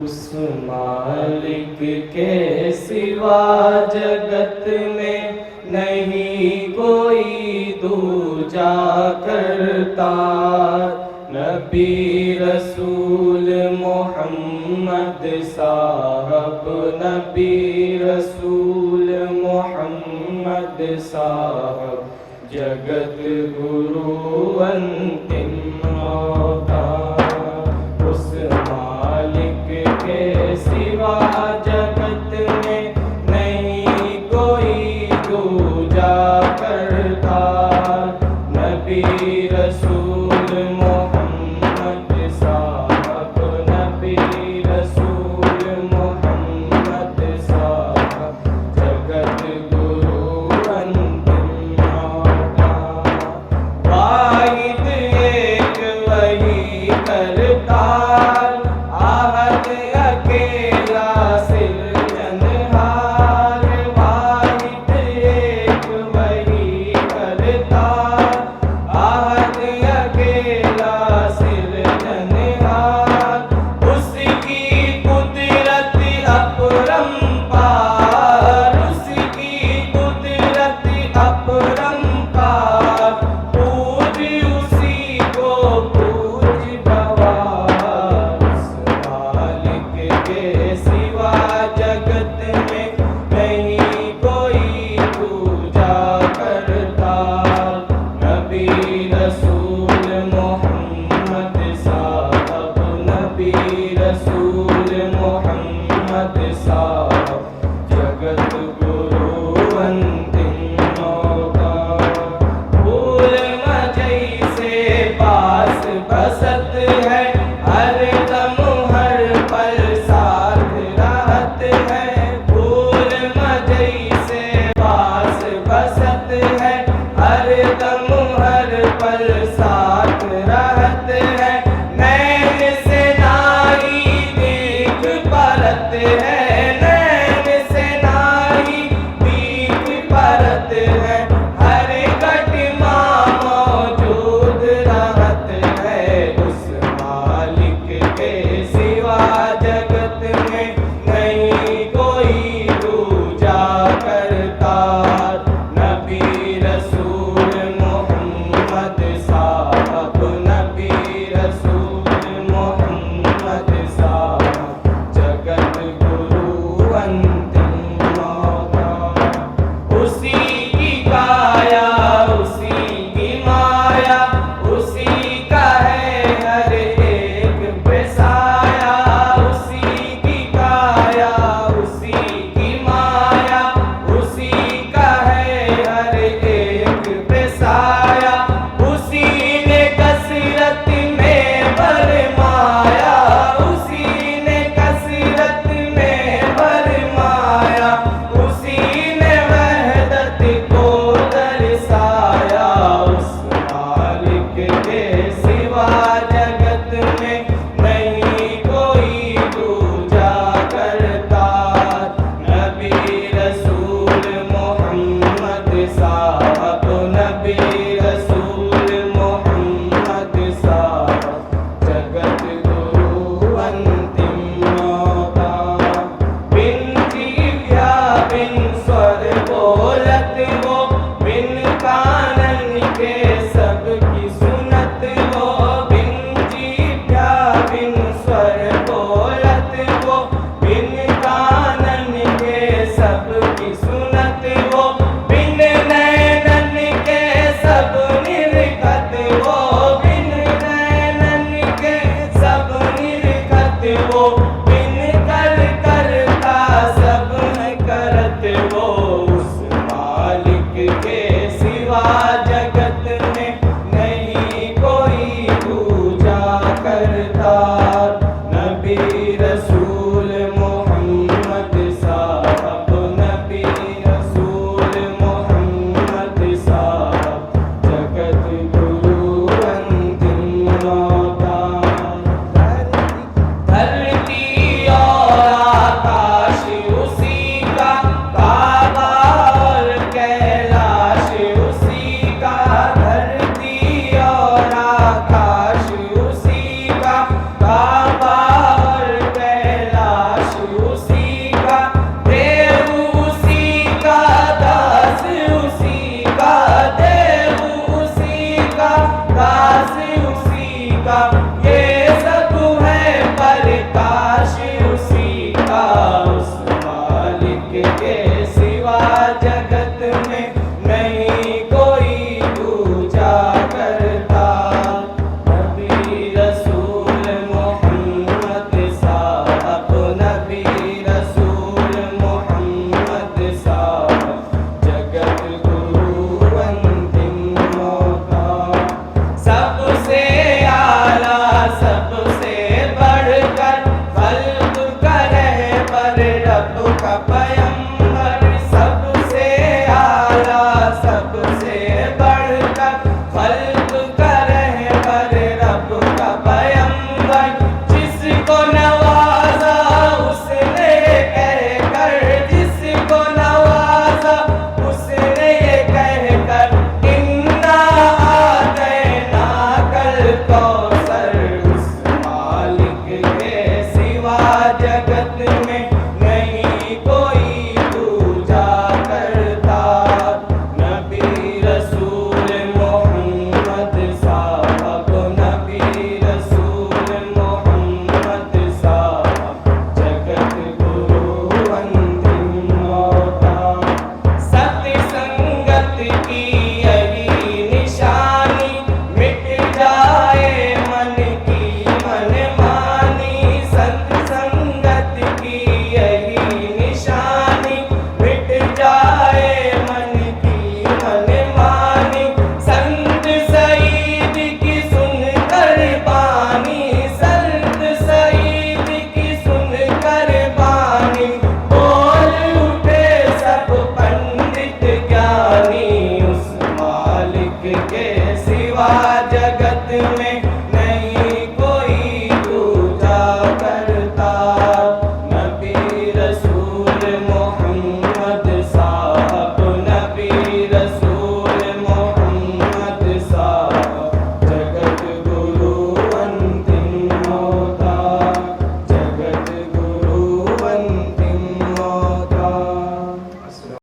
उस मालिक के सिवा जगत में नहीं कोई दूजा करता। नबी रसूल मोहम्मद साहब, नबी रसूल मोहम्मद साहब, जगत गुरु अंतिम अवतार। उस मालिक के सिवा जगत में नहीं कोई दूजा करता। नबी रसूल मोहम्मद साहब, नबी रसूल मोहम्मद साहब, जगत गुरु अंतिम अवतार। वाहिद एक वही करतार, आहद अकेला सिरजनहार। वाहिद एक वही करतार, आहद अकेला सिरजनहार। उसकी कुदरत अपरंपार, उसकी कुदरत अपरंपार। पूज उसी को पूज गवार। उस मालिक के सिवा जगत में नहीं कोई पूजा करता। नबी रसूल मोहम्मद साहब, नबी रसूल मोहम्मद साहब, जगत गुरु अंतिम अवतार। फूल मजई से पास बसत है, हर दम हर पल साथ रहत है। फूल मजई से पास बसत है, हर दम हर पल साथ रहत है। नैन से नारी देख परत है, अर्श उसी का, उस मालिक के सिवा जगत में नहीं कोई पूजा करता। नबी रसूल मोहम्मद साहब, नबी रसूल मोहम्मद साहब, जगत गुरु अंतिम मौका। सबसे आला सबसे बढ़कर खल्क का रहबर रब का पैगंबर। सबसे आला सबसे बढ़कर खल्क का रहबर रब का पैगंबर। जिसको नवाजा उसने कहकर, जिसको नवाजा उसने ये कहकर, इन्ना आतैना कल कौसर। उस मालिक के सिवा जगत में नहीं कोई पूजा करता। नबी रसूल मोहम्मद साहब, नबी रसूल मोहम्मद साहब, जगत गुरु अंतिम मौका। सत्य संगत की यही निशानी, मिट जाए मन की मनमानी। सत्य संगत की यही निशानी, मिट जाए मन की मनमानी। संत सईद की सुनकर बानी, संत सईद की सुनकर बानी। बोल उठे सब पंडित ज्ञानी, उस मालिक के सिवा जगत में